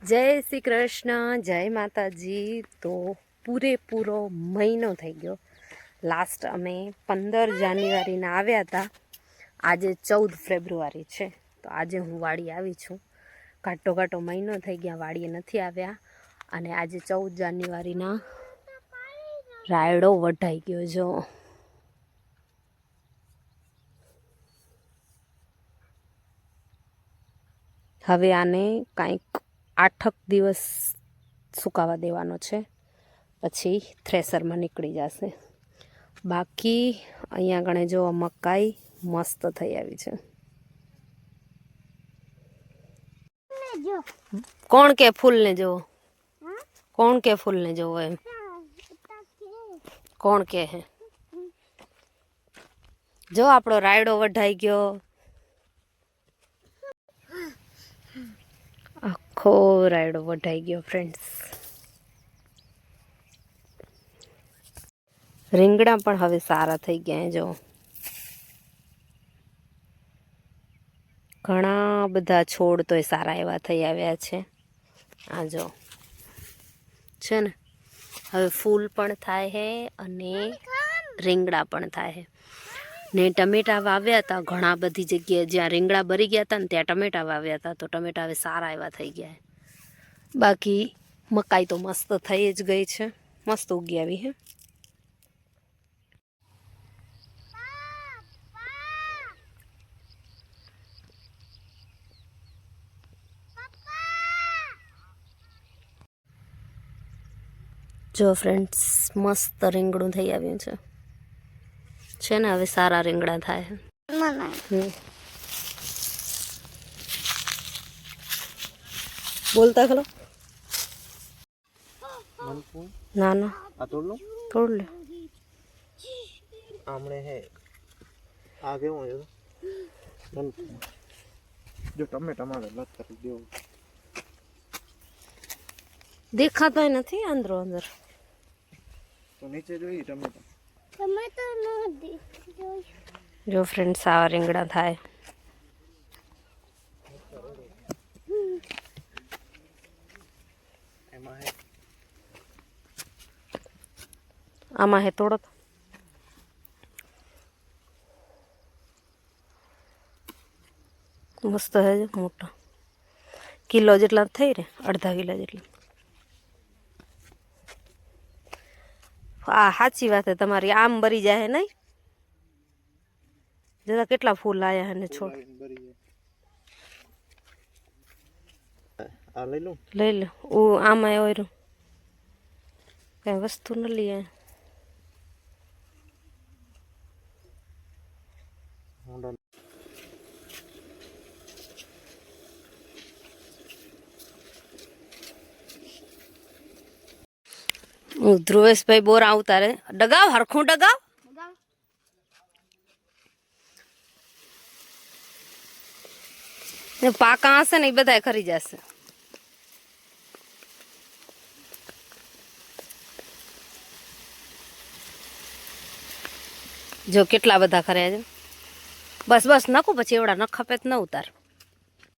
જય શ્રી કૃષ્ણ, જય માતાજી। તો પૂરેપૂરો મહિનો થઈ ગયો। લાસ્ટ અમે 15 જાન્યુઆરીના આવ્યા હતા। આજે 14 ફેબ્રુઆરી છે, તો આજે હું વાડી આવી છું। ઘાટો ઘાટો મહિનો થઈ ગયા વાડીએ નથી આવ્યા, અને આજે 14 જાન્યુઆરીના રાયડો વઢાઈ ગયો। જો હવે આને કાંઈક 8 દિવસ સુકાવા દેવાનો છે, પછી થ્રેસરમાં નીકળી જશે। બાકી અહીંયા ગણે જો મકાઈ મસ્ત થઈ આવી છે। કોણ કે ફૂલને જોવો? કોણ કે ફૂલને જોવો એમ? કોણ કે હે? જો આપણો રાયડો વઢાઈ ગયો। આખો રાયડો વઢાઈ ગયો ફ્રેન્ડ્સ। રીંગણા પણ હવે સારા થઈ ગયા। જો ઘણા બધા છોડ તોય સારા એવા થઈ આવ્યા છે। આ જો છે ને, હવે ફૂલ પણ થાય છે અને રીંગણા પણ થાય છે। ને ટમેટા વાવ્યા હતા ઘણા બધી જગ્યાએ, જ્યાં રીંગણા બરી ગયા હતા ને ત્યાં ટમેટા વાવ્યા હતા, તો ટમેટા હવે સારા એવા થઈ ગયા છે। બાકી મકાઈ તો મસ્ત થઈ જ ગઈ છે, મસ્ત ઉગી આવી છે। જો ફ્રેન્ડ્સ મસ્ત રીંગણું થઈ આવ્યું છે ને, હવે સારા રીંગણા થાય છે। બોલતા ખરો? ના ના, આ તોડ લો, તોડ લે। આમણે હે આ કેવું છે જો ટમેટા મારે લત કરી દેવું, દેખાતા નથી અંદરો અંદર। તો નીચે જોઈએ ટમેટા। જો ફ્રેન્ડ્સ આવા રીંગણા થાય। એમાં હે આમાં હે તોડો તો। મસ્ત હે, મોટા કિલો જેટલા થઈ રે, અડધા કિલો જેટલા। આ સાચી વાત છે તમારી, આમ બરી જાય નહીં? જરા કેટલા ફૂલ આયા ને છોડ। આ લઈ લઉં, લઈ લો। ઓ આમાં આવ્યો કઈ વસ્તુ ન લઈએ। ધ્રુવેશભાઈ બોરા ઉતારે। ડગાવ હરખું ડગાવ। ને પાકા હશે ને એ બધા ખરી જશે। જો કેટલા બધા ખર્યા છે। બસ બસ નખું, પછી એવડા ન ખપે ન ઉતાર।